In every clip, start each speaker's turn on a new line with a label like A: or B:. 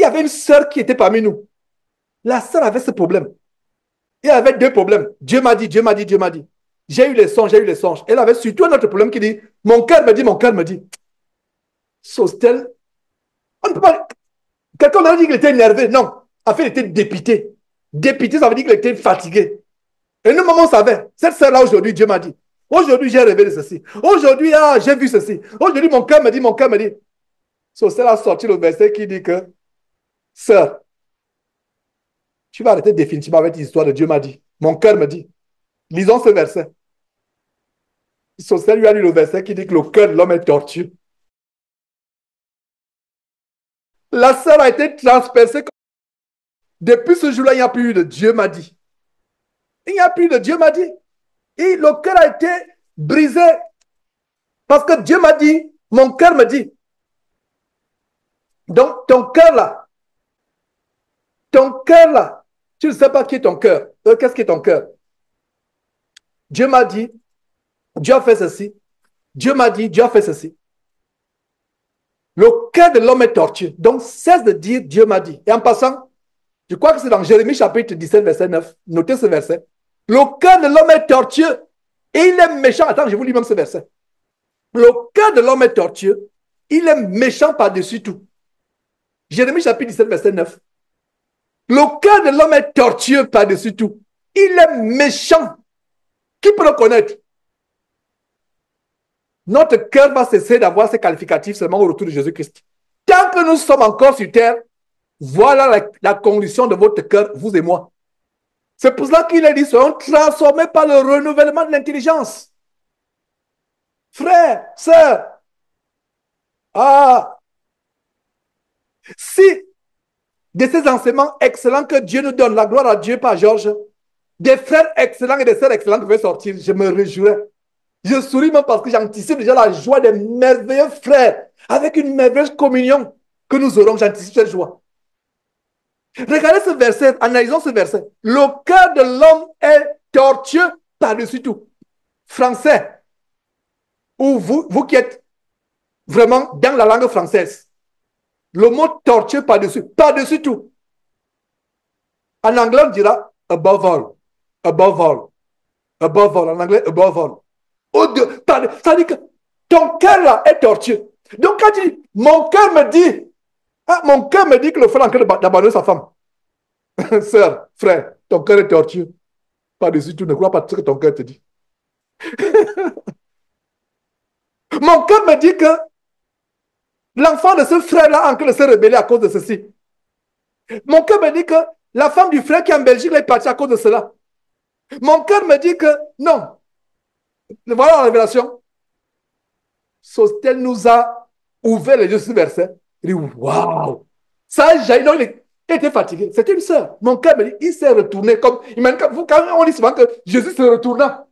A: avait une sœur qui était parmi nous. La sœur avait ce problème. Il y avait deux problèmes. Dieu m'a dit, Dieu m'a dit, Dieu m'a dit. J'ai eu les songes, j'ai eu les songes. Elle avait surtout un autre problème qui dit, mon cœur me dit, mon cœur me dit. Sostel, on ne peut pas. Quelqu'un m'a dit qu'il était énervé. Non. En fait, il était dépité. Dépité, ça veut dire qu'il était fatigué. Et nous, maman, on savait. Cette sœur-là, aujourd'hui, Dieu m'a dit. Aujourd'hui, j'ai rêvé de ceci. Aujourd'hui, j'ai vu ceci. Aujourd'hui, mon cœur me dit, mon cœur me dit. Sostel a sorti le verset qui dit que, sœur, tu vas arrêter définitivement avec l'histoire de Dieu m'a dit. Mon cœur me dit. Lisons ce verset. Sostel lui a lu le verset qui dit que le cœur de l'homme est tortueux. La sœur a été transpercée. Depuis ce jour-là, il n'y a plus eu de Dieu m'a dit. Il n'y a plus de Dieu m'a dit. Et le cœur a été brisé. Parce que Dieu m'a dit, mon cœur me dit. Donc, ton cœur là, tu ne sais pas qui est ton cœur. Qu'est-ce qui est ton cœur? Dieu m'a dit, Dieu a fait ceci. Dieu m'a dit, Dieu a fait ceci. Le cœur de l'homme est tortueux. Donc, cesse de dire Dieu m'a dit. Et en passant, je crois que c'est dans Jérémie chapitre 17, verset 9. Notez ce verset. Le cœur de l'homme est tortueux et il est méchant. Attends, je vous lis même ce verset. Le cœur de l'homme est tortueux, il est méchant par-dessus tout. Jérémie chapitre 17, verset 9. Le cœur de l'homme est tortueux par-dessus tout. Il est méchant. Qui peut le connaître? Notre cœur va cesser d'avoir ces qualificatifs seulement au retour de Jésus-Christ. Tant que nous sommes encore sur terre, voilà la condition de votre cœur, vous et moi. C'est pour cela qu'il a dit, seront transformés par le renouvellement de l'intelligence. Frère, sœur, si de ces enseignements excellents que Dieu nous donne, la gloire à Dieu par Georges, des frères excellents et des sœurs excellentes pouvaient sortir, je me réjouirais. Je souris même parce que j'anticipe déjà la joie des merveilleux frères, avec une merveilleuse communion que nous aurons, j'anticipe cette joie. Regardez ce verset, analysons ce verset. Le cœur de l'homme est tortueux par-dessus tout. Français, ou vous qui êtes vraiment dans la langue française, le mot tortueux par-dessus tout. En anglais, on dira above all, above all, above all. En anglais, above all. Ça dit que ton cœur là est tortueux. Donc quand tu dis, mon cœur me dit, mon cœur me dit que le frère est en train d'abandonner sa femme. Sœur, frère, ton cœur est tortueux. Par-dessus tout, ne crois pas ce que ton cœur te dit. Mon cœur me dit que l'enfant de ce frère-là est en train de se rebeller à cause de ceci. Mon cœur me dit que la femme du frère qui est en Belgique est partie à cause de cela. Mon cœur me dit que non. Voilà la révélation. Sostel nous a ouvert les yeux sur ce verset. Il dit, waouh! Ça, j'ai il était fatigué. C'était une sœur. Mon cœur me dit, il s'est retourné comme. Quand on dit souvent que Jésus se retourna,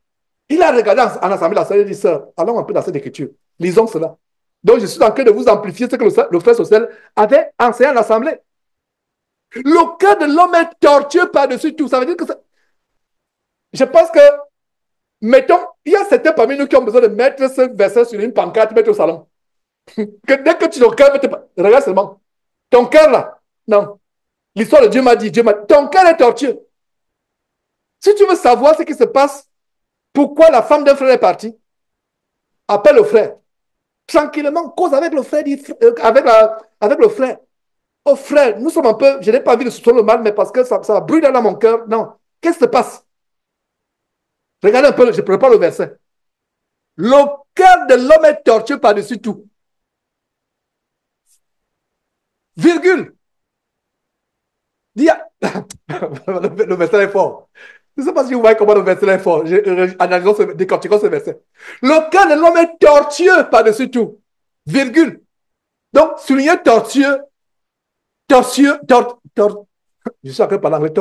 A: il a regardé en assemblée, la sœur, il a dit, sœur, allons un peu dans cette écriture. Lisons cela. Donc, je suis en train de vous amplifier ce que le frère Sostel avait enseigné à l'assemblée. Le cœur de l'homme est tortueux par-dessus tout. Ça veut dire que ça. Je pense que, mettons, il y a certains parmi nous qui ont besoin de mettre ce verset sur une pancarte, mettre au salon. Que dès que tu le cœur, regarde seulement. Ton cœur là, non. L'histoire de Dieu m'a dit, ton cœur est tortueux. Si tu veux savoir ce qui se passe, pourquoi la femme d'un frère est partie, appelle le frère. Tranquillement, cause avec le frère, avec le frère. Oh frère, nous sommes un peu, je n'ai pas envie de soutenir le mal, mais parce que ça brûle dans mon cœur. Non. Qu'est-ce qui se passe? Regardez un peu, je prépare le verset. Le cœur de l'homme est tortueux par-dessus tout. Virgule. Le verset est fort. Je ne sais pas si vous voyez comment le verset est fort. Décortiquons ce verset. Le cœur de l'homme est tortueux par-dessus tout. Virgule. Donc, souligner tortueux. Je suis en train de parler anglais.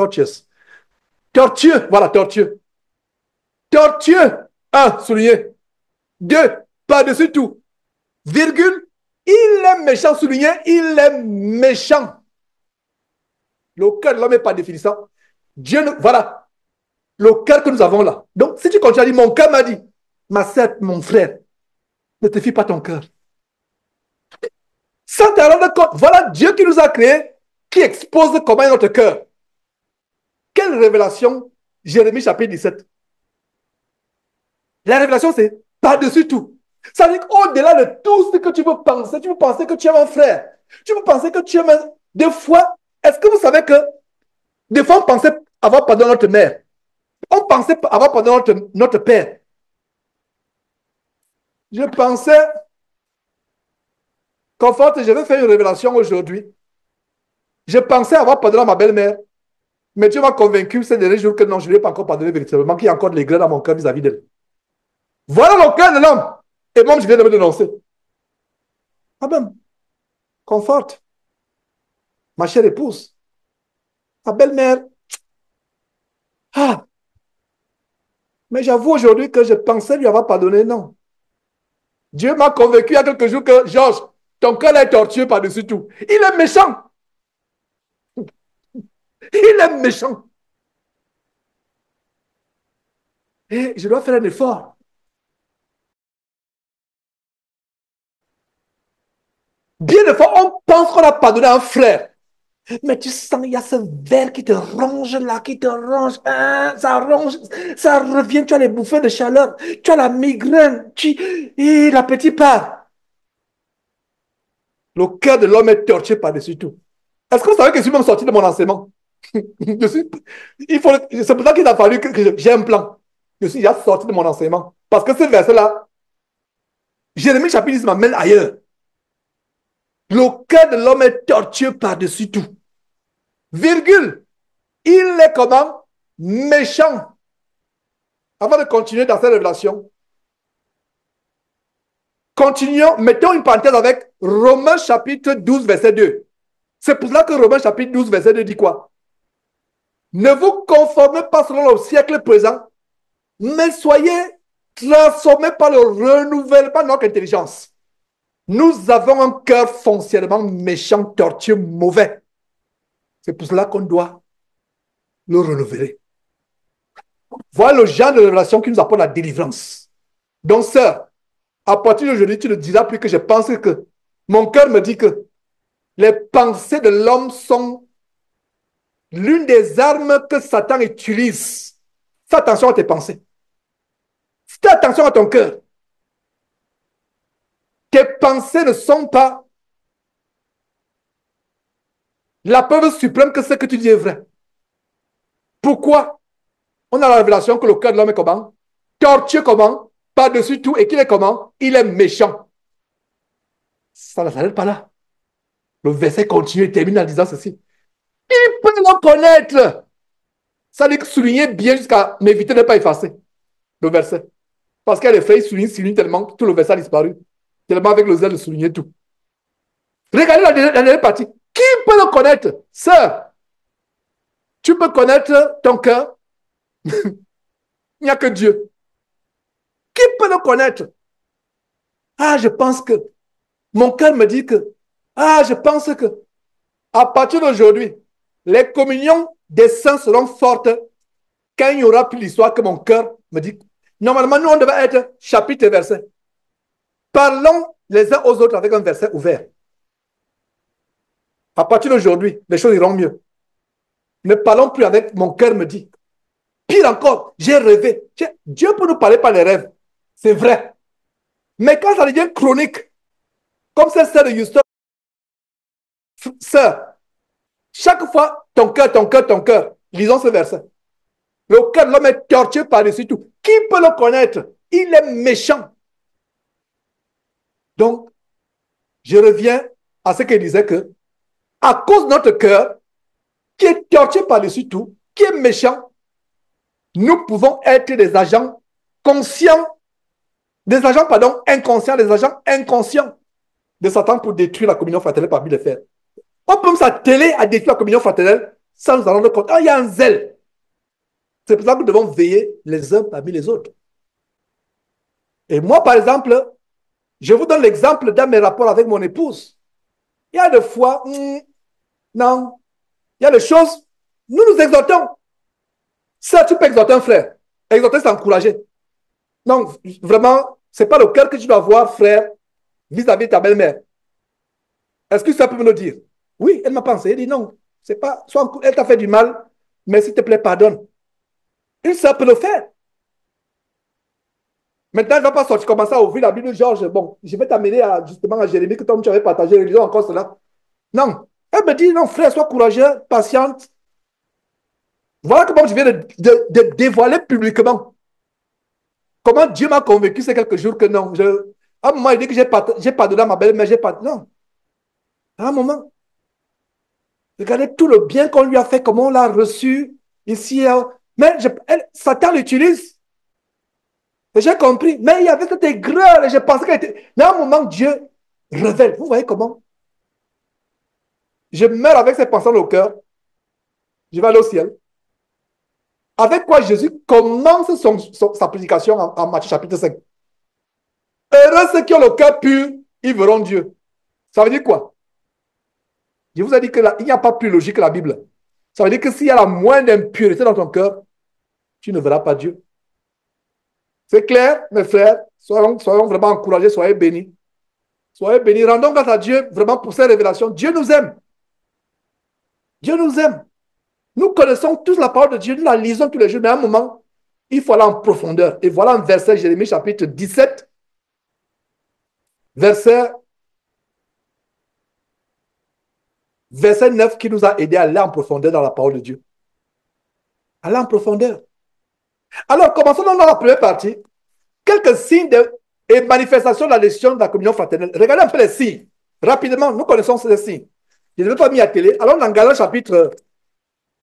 A: Tortueux. Voilà, tortueux. Tortueux. 1, souligné. 2, par-dessus tout. Virgule. Il est méchant, souligné. Il est méchant. Le cœur de l'homme est par définition. Voilà. Le cœur que nous avons là. Donc, si tu continues à dire, mon cœur m'a dit, ma sœur, mon frère, ne te fie pas ton cœur. Sans te rendre compte, voilà Dieu qui nous a créés, qui expose comment est notre cœur. Quelle révélation? Jérémie chapitre 17. La révélation, c'est par-dessus tout. Ça veut dire qu'au-delà de tout ce que tu peux penser, tu peux penser que tu aimes un frère. Tu peux penser que tu aimes un... Des fois, est-ce que vous savez que des fois, on pensait avoir pardonné notre mère. On pensait avoir pardonné notre père. Je pensais, Conforte, je vais faire une révélation aujourd'hui. Je pensais avoir pardonné à ma belle-mère, mais Dieu m'a convaincu ces derniers jours que non, je ne lui ai pas encore pardonné véritablement, qu'il y a encore de l'aigreur dans mon cœur vis-à-vis d'elle. Voilà le cœur de l'homme. Et moi, je viens de me dénoncer. Ah ben, Conforte, ma chère épouse, ma belle-mère. Ah, mais j'avoue aujourd'hui que je pensais lui avoir pardonné, non. Dieu m'a convaincu il y a quelques jours que, Georges, ton cœur est tortueux par-dessus tout. Il est méchant. Il est méchant. Et je dois faire un effort. Bien des fois, on pense qu'on a pardonné à un frère. Mais tu sens, il y a ce verre qui te ronge là, qui te ronge. Ça ronge, ça revient, tu as les bouffées de chaleur, tu as la migraine, et l'appétit part. Le cœur de l'homme est torturé par-dessus tout. Est-ce que vous savez que je suis même sorti de mon enseignement? C'est pour ça qu'il a fallu que j'ai un plan. Je suis déjà sorti de mon enseignement. Parce que ce verset-là, Jérémie chapitre 10 m'amène ailleurs. Le cœur de l'homme est tortueux par-dessus tout. Virgule. Il est comment? Méchant. Avant de continuer dans cette révélation, continuons, mettons une parenthèse avec Romains chapitre 12, verset 2. C'est pour cela que Romains chapitre 12, verset 2 dit quoi? Ne vous conformez pas selon le siècle présent, mais soyez transformés par le renouvellement de notre intelligence. Nous avons un cœur foncièrement méchant, tortueux, mauvais. C'est pour cela qu'on doit le renouveler. Voilà le genre de révélation qui nous apporte la délivrance. Donc, sœur, à partir d'aujourd'hui, tu ne diras plus que je pense que mon cœur me dit que les pensées de l'homme sont l'une des armes que Satan utilise. Fais attention à tes pensées. Fais attention à ton cœur. Tes pensées ne sont pas la preuve suprême que ce que tu dis est vrai. Pourquoi? On a la révélation que le cœur de l'homme est comment? Tortueux comment? Par-dessus tout, et qu'il est comment? Il est méchant. Ça ne s'arrête pas là. Le verset continue et termine en disant ceci. Il peut le connaître. Ça dit que souligner bien jusqu'à m'éviter de ne pas effacer le verset. Parce qu'il y a des frères, ils soulignent tellement que tout le verset a disparu. Tellement avec le zèle de souligner tout. Regardez la dernière partie. Qui peut le connaître? Sœur, tu peux connaître ton cœur. Il n'y a que Dieu. Qui peut le connaître? Ah, je pense que mon cœur me dit que. Ah, je pense que à partir d'aujourd'hui, les communions des saints seront fortes quand il n'y aura plus l'histoire que mon cœur me dit. Normalement, nous, on devait être chapitre et verset. Parlons les uns aux autres avec un verset ouvert. À partir d'aujourd'hui, les choses iront mieux. Ne parlons plus avec mon cœur me dit. Pire encore, j'ai rêvé. Dieu peut nous parler par les rêves. C'est vrai. Mais quand ça devient chronique, comme cette sœur de Houston, sœur, chaque fois, ton cœur, lisons ce verset. Le cœur de l'homme est tortueux par-dessus tout. Qui peut le connaître? Il est méchant. Donc, je reviens à ce qu'il disait que, à cause de notre cœur, qui est tortueux par-dessus tout, qui est méchant, nous pouvons être des agents conscients, inconscients, des agents inconscients de Satan pour détruire la communion fraternelle parmi les frères. On peut même s'atteler à détruire la communion fraternelle sans nous en rendre compte. Ah, il y a un zèle. C'est pour ça que nous devons veiller les uns parmi les autres. Et moi, par exemple, je vous donne l'exemple dans mes rapports avec mon épouse. Il y a des fois, non, il y a des choses, nous nous exhortons. Ça, tu peux exhorter un frère. Exhorter, c'est encourager. Non, vraiment, ce n'est pas le cœur que tu dois avoir, frère, vis-à-vis de ta belle-mère. Est-ce que ça peut me le dire? Oui, elle m'a pensé. Elle dit non. C'est pas, soit elle t'a fait du mal, mais s'il te plaît, pardonne. Une sœur peut le faire. Maintenant, elle ne va pas sortir, commencer à ouvrir la Bible, Georges. Bon, je vais t'amener justement à Jérémie, que toi, tu avais partagé, lisons encore cela. Non. Elle me dit, non, frère, sois courageux, patiente. Voilà comment je viens de dévoiler publiquement. Comment Dieu m'a convaincu ces quelques jours que non. À un moment, il dit que j'ai pardonné à ma belle, mais j'ai pas. Non. À un moment, regardez tout le bien qu'on lui a fait, comment on l'a reçu ici. Mais Satan l'utilise. Et j'ai compris. Mais il y avait cette aigreur. Et je pensais qu'elle était. Mais à un moment, Dieu révèle. Vous voyez comment? Je meurs avec ces pensées au cœur. Je vais aller au ciel. Avec quoi Jésus commence sa prédication en Matthieu chapitre 5. Heureux ceux qui ont le cœur pur, ils verront Dieu. Ça veut dire quoi? Je vous ai dit qu'il n'y a pas plus logique que la Bible. Ça veut dire que s'il y a la moindre impureté dans ton cœur, tu ne verras pas Dieu. C'est clair, mes frères? Soyons vraiment encouragés, soyez bénis. Soyez bénis. Rendons grâce à Dieu vraiment pour ces révélations. Dieu nous aime. Dieu nous aime. Nous connaissons tous la parole de Dieu, nous la lisons tous les jours, mais à un moment, il faut aller en profondeur. Et voilà un verset, Jérémie chapitre 17, verset 9 qui nous a aidé à aller en profondeur dans la parole de Dieu. Aller en profondeur. Alors, commençons dans la première partie. Quelques signes et manifestations de la légion de la communion fraternelle. Regardez un peu les signes. Rapidement, nous connaissons ces signes. Je ne vais pas mis à télé. Alors, dans Galates chapitre